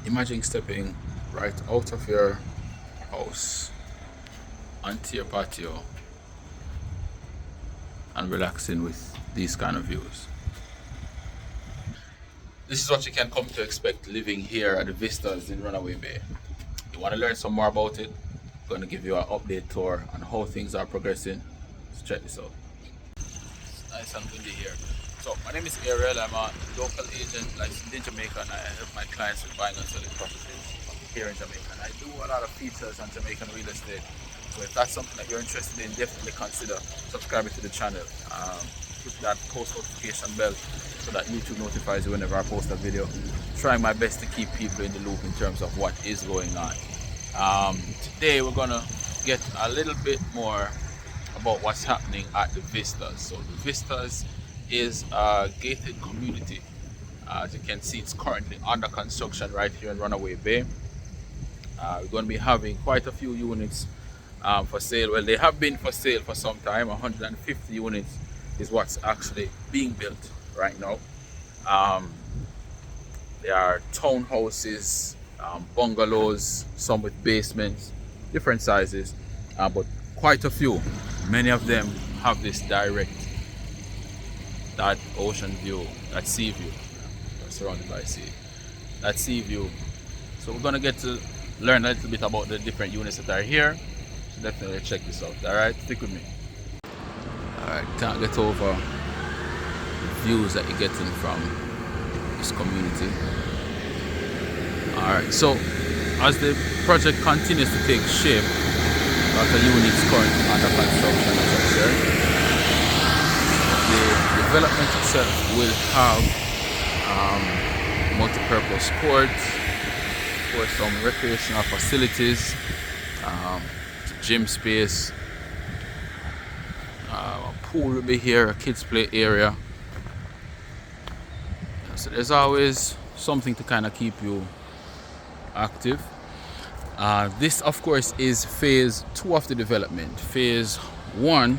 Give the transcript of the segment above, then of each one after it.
Imagine stepping right out of your house onto your patio and relaxing with these kind of views. This is what you can come to expect living here at the Vistas in Runaway Bay. You want to learn some more about it? I'm going to give you an update tour on how things are progressing. Let's check this out. It's nice and windy here. So my name is Ariel. I'm a local agent licensed in Jamaica, and I help my clients with buying and selling properties here in Jamaica. And I do a lot of features on Jamaican real estate. So if that's something that you're interested in, definitely consider subscribing to the channel. Hit that post notification bell so that YouTube notifies you whenever I post a video. Trying my best to keep people in the loop in terms of what is going on. Today we're gonna get a little bit more about what's happening at the Vistas. So the Vistas is a gated community. As you can see, it's currently under construction right here in Runaway Bay. We're going to be having quite a few units for sale. Well, they have been for sale for some time. 150 units is what's actually being built right now. There are townhouses, bungalows, some with basements, different sizes, but quite a few. Many of them have this direct, that ocean view, that sea view. We're surrounded by sea. That sea view. So we're gonna get to learn a little bit about the different units that are here. So definitely check this out. Alright, stick with me. Alright, can't get over the views that you're getting from this community. Alright, so as the project continues to take shape, a lot of units currently under construction, as I said. The development itself will have multi-purpose courts, for some recreational facilities, gym space, a pool will be here, a kids play area. So there's always something to kind of keep you active. This of course is phase 2 of the development. Phase 1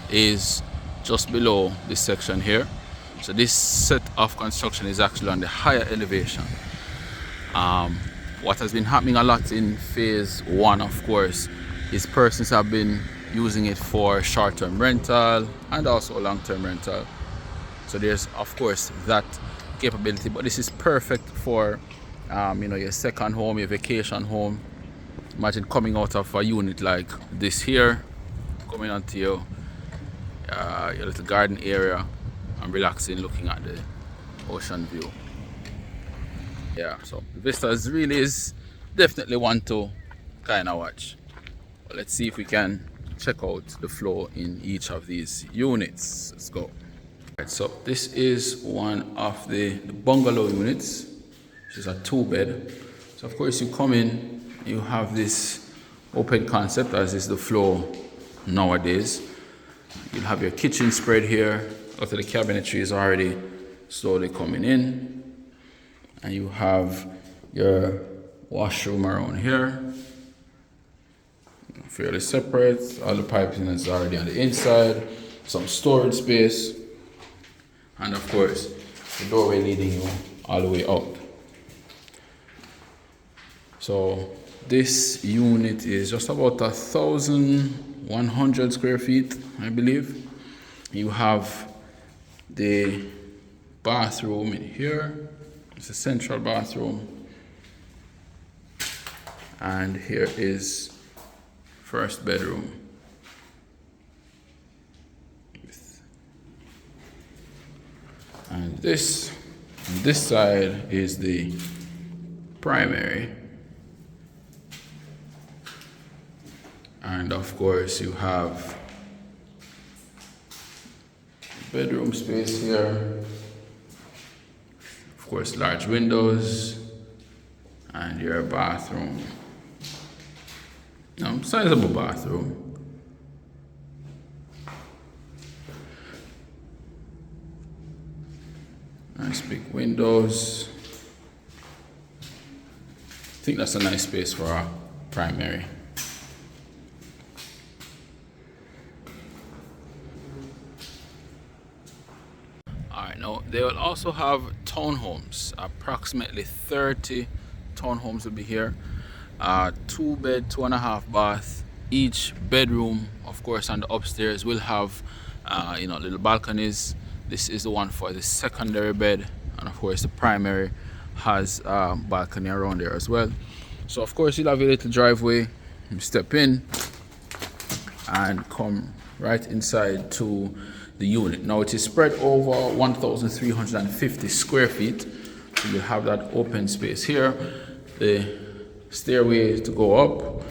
is just below this section here. So this set of construction is actually on the higher elevation. What has been happening a lot in phase 1, of course, is persons have been using it for short-term rental and also long-term rental. So there's of course that capability, but this is perfect for your second home, your vacation home. Imagine coming out of a unit like this here, coming onto your little garden area and relaxing, looking at the ocean view. Yeah, so the Vistas really is definitely one to kind of watch. But let's see if we can check out the flow in each of these units. Let's go. Right, so this is one of the bungalow units, which is a 2-bed. So of course you come in, you have this open concept, as is the flow nowadays. You'll have your kitchen spread here. After the cabinetry is already slowly coming in. And you have your washroom around here. Fairly separate. All the piping is already on the inside. Some storage space. And of course, the doorway leading you all the way out. So this unit is just about 1,100 square feet, I believe. You have the bathroom in here. It's a central bathroom. And here is first bedroom. And this, on this side, is the primary. And of course you have bedroom space here. Of course, large windows and your bathroom. Sizable bathroom. Nice big windows. I think that's a nice space for our primary. Alright, now they will also have townhomes, approximately 30 townhomes will be here. 2 bed, 2.5 bath. Each bedroom, of course, on the upstairs will have little balconies. This is the one for the secondary bed, and of course the primary has a balcony around there as well. So of course you'll have a little driveway. You step in and come right inside to the unit. Now it is spread over 1,350 square feet. So you have that open space here. The stairway to go up.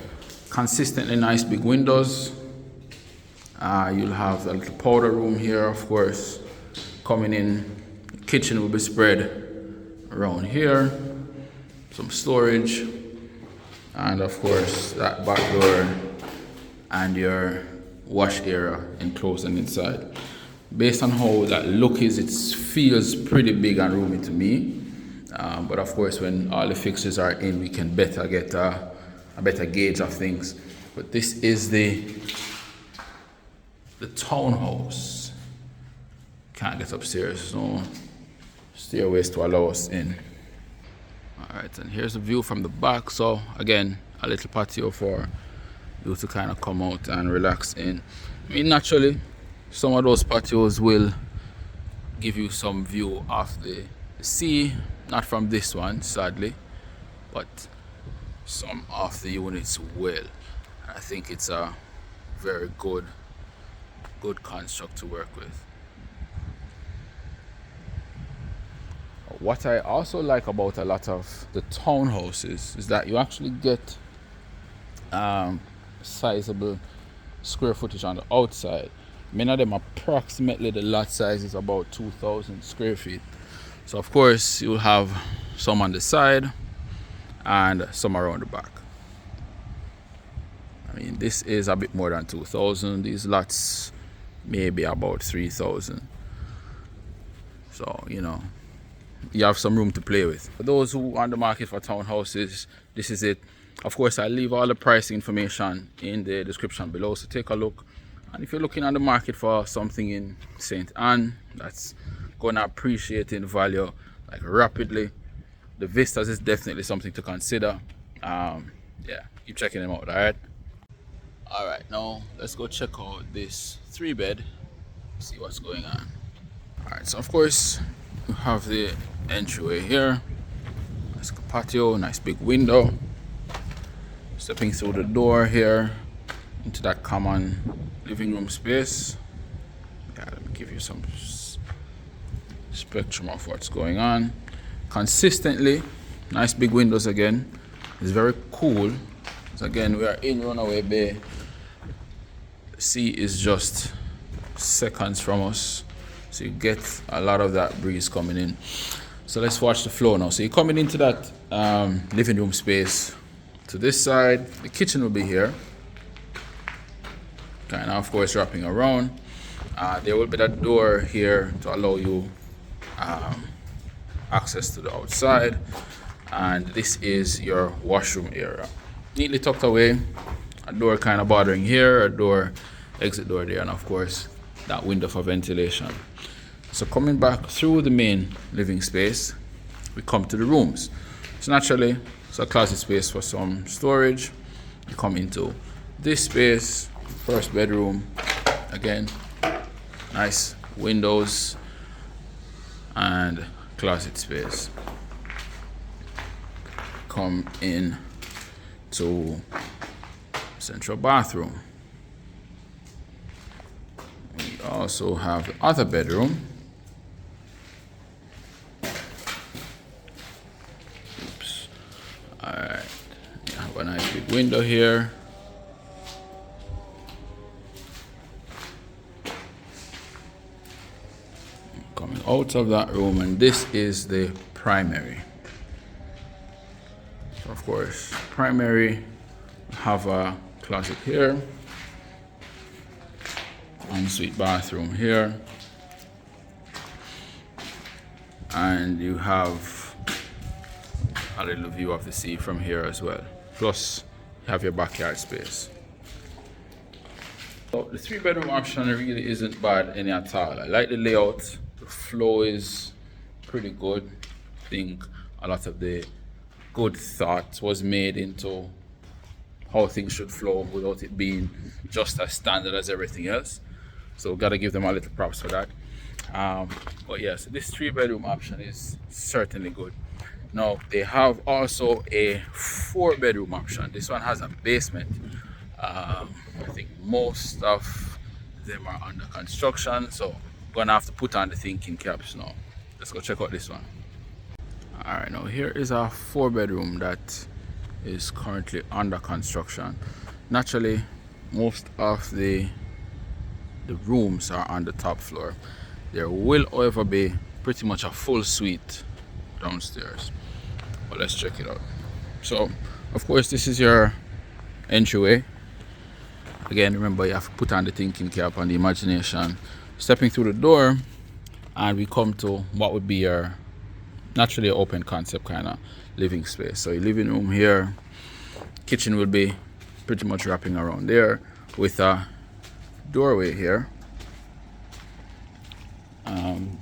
Consistently nice big windows. You'll have a little powder room here, of course. Coming in, the kitchen will be spread around here. Some storage. And of course that back door and your wash area enclosed and inside. Based on how that look is, it feels pretty big and roomy to me. But of course, when all the fixtures are in, we can better get a better gauge of things. But this is the townhouse. Can't get upstairs, no stairways to allow us in. All right, and here's the view from the back. So again, a little patio for you to kind of come out and relax in. I mean, naturally, some of those patios will give you some view of the sea. Not from this one, sadly, but some of the units will. I think it's a very good construct to work with. What I also like about a lot of the townhouses is that you actually get sizable square footage on the outside. Many of them, approximately the lot size is about 2,000 square feet. So of course you'll have some on the side and some around the back. I mean, this is a bit more than 2,000. These lots may be about 3,000. So, you have some room to play with. For those who are on the market for townhouses, this is it. Of course, I'll leave all the pricing information in the description below, so take a look. And if you're looking on the market for something in St. Anne that's gonna appreciate in value like rapidly, the Vistas is definitely something to consider. Keep checking them out. All right, now let's go check out this 3-bed, see what's going on. All right, so of course you have the entryway here. Nice patio, nice big window. Stepping through the door here into that common living room space. Let me give you some spectrum of what's going on. Consistently nice big windows again. It's very cool. So again, we are in Runaway Bay. The sea is just seconds from us, so you get a lot of that breeze coming in. So let's watch the flow now. So you're coming into that living room space. To this side, the kitchen will be here, kind of course wrapping around. There will be that door here to allow you access to the outside, and this is your washroom area, neatly tucked away. A door kind of bothering here, a exit door there, and of course that window for ventilation. So coming back through the main living space, we come to the rooms. So naturally, it's a closet space for some storage. You come into this space, first bedroom. Again, nice windows and closet space. Come in to central bathroom. We also have the other bedroom. Oops. All right. You have a nice big window here. Coming out of that room, and this is the primary. So of course, primary, have a closet here, ensuite bathroom here, and you have a little view of the sea from here as well. Plus, you have your backyard space. So the 3-bedroom option really isn't bad any at all. I like the layout. The flow is pretty good. I think a lot of the good thought was made into how things should flow without it being just as standard as everything else. So gotta give them a little props for that. But yes, this 3-bedroom option is certainly good. Now they have also a 4-bedroom option. This one has a basement. I think most of them are under construction, so gonna have to put on the thinking caps now. Let's go check out this one. All right, now here is a 4-bedroom that is currently under construction. Naturally, most of the rooms are on the top floor. There will, however, be pretty much a full suite downstairs. But let's check it out. So, of course, this is your entryway. Again, remember you have to put on the thinking cap and the imagination. Stepping through the door, and we come to what would be your naturally open concept kind of living space. So your living room here, kitchen will be pretty much wrapping around there with a doorway here.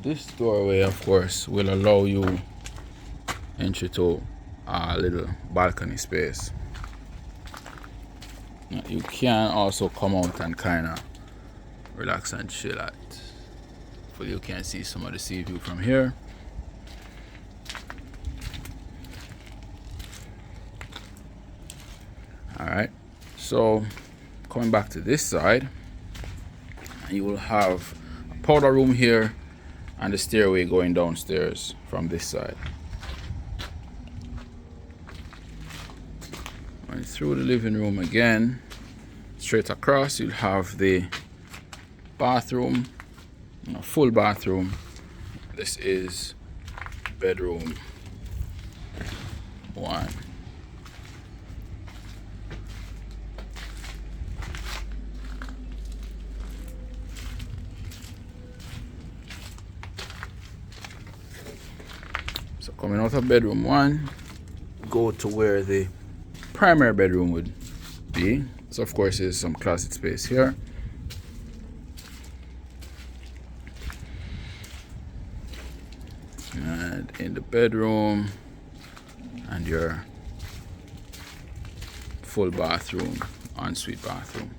This doorway, of course, will allow you entry to a little balcony space. Now, you can also come out and kind of relax and chill at. But you can see some of the sea view from here. All right, so coming back to this side, you will have a powder room here and the stairway going downstairs from this side. Going through the living room again, straight across, you'll have the bathroom, a full bathroom. This is bedroom 1. So coming out of bedroom 1, go to where the primary bedroom would be. So of course there's some closet space here. And in the bedroom, and your full bathroom, ensuite bathroom.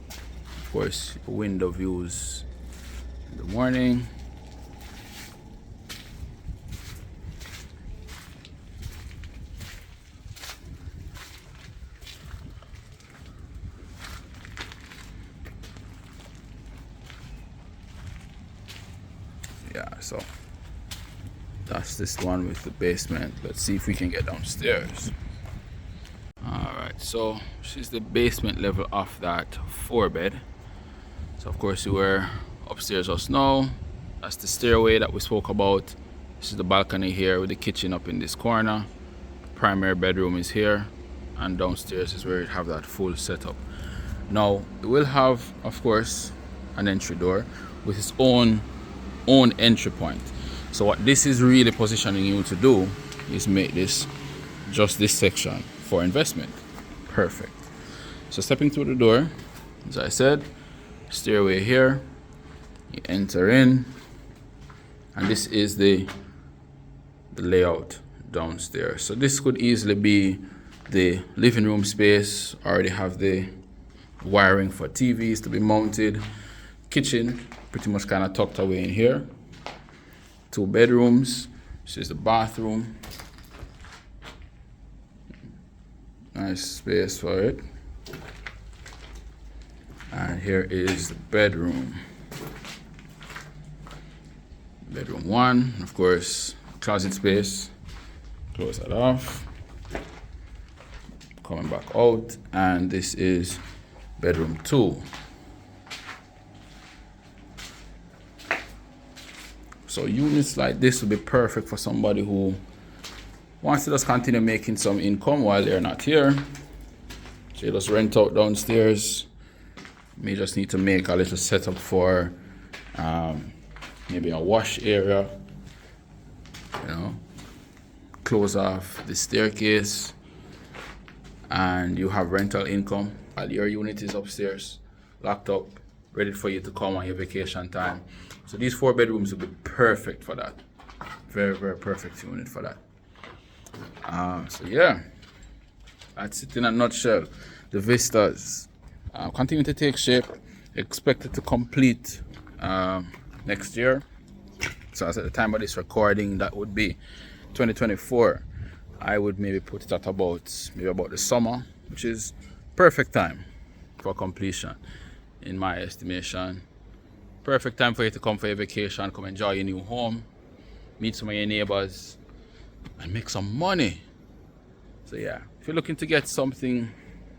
Of course, window views in the morning. Yeah, so that's this one with the basement. Let's see if we can get downstairs. All right, so this is the basement level of that 4-bed. So of course you were upstairs just now. That's the stairway that we spoke about. This is the balcony here with the kitchen up in this corner. Primary bedroom is here, and downstairs is where you have that full setup. Now it will have, of course, an entry door with its own entry point. So what this is really positioning you to do is make this just this section for investment. Perfect. So stepping through the door, as I said, stairway here, you enter in, and this is the layout downstairs. So this could easily be the living room space. Already have the wiring for TVs to be mounted. Kitchen pretty much kind of tucked away in here. 2 bedrooms. This is the bathroom. Nice space for it. And here is the bedroom. Bedroom 1, of course, closet space. Close that off. Coming back out, and this is bedroom 2. So units like this would be perfect for somebody who wants to just continue making some income while they're not here. So you just rent out downstairs. You may just need to make a little setup for maybe a wash area, you know, close off the staircase, and you have rental income while your unit is upstairs, locked up, ready for you to come on your vacation time. So these 4 bedrooms would be perfect for that. Very, very perfect unit for that. So yeah, that's it in a nutshell. The Vistas continue to take shape. Expected to complete next year. So as at the time of this recording, that would be 2024. I would maybe put it at about the summer, which is perfect time for completion, in my estimation. Perfect time for you to come for your vacation, come enjoy your new home, meet some of your neighbors, and make some money. So yeah, if you're looking to get something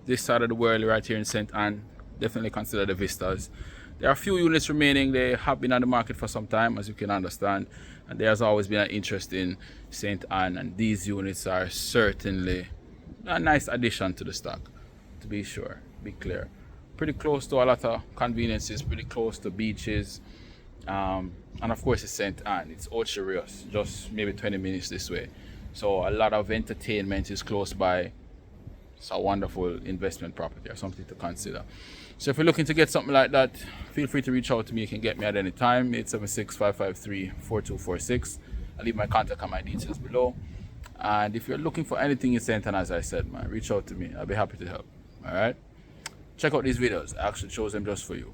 this side of the world right here in St. Anne, definitely consider the Vistas. There are a few units remaining. They have been on the market for some time, as you can understand, and there has always been an interest in St. Anne, and these units are certainly a nice addition to the stock, to be sure, be clear. Pretty close to a lot of conveniences, pretty close to beaches, and of course it's St. Anne, it's Rios, just maybe 20 minutes this way. So a lot of entertainment is close by. It's a wonderful investment property or something to consider. So if you're looking to get something like that, feel free to reach out to me. You can get me at any time, 876-553-4246. I'll leave my contact and my details below. And if you're looking for anything in St. Anne, as I said, man, reach out to me. I'll be happy to help. All right? Check out these videos. I actually chose them just for you.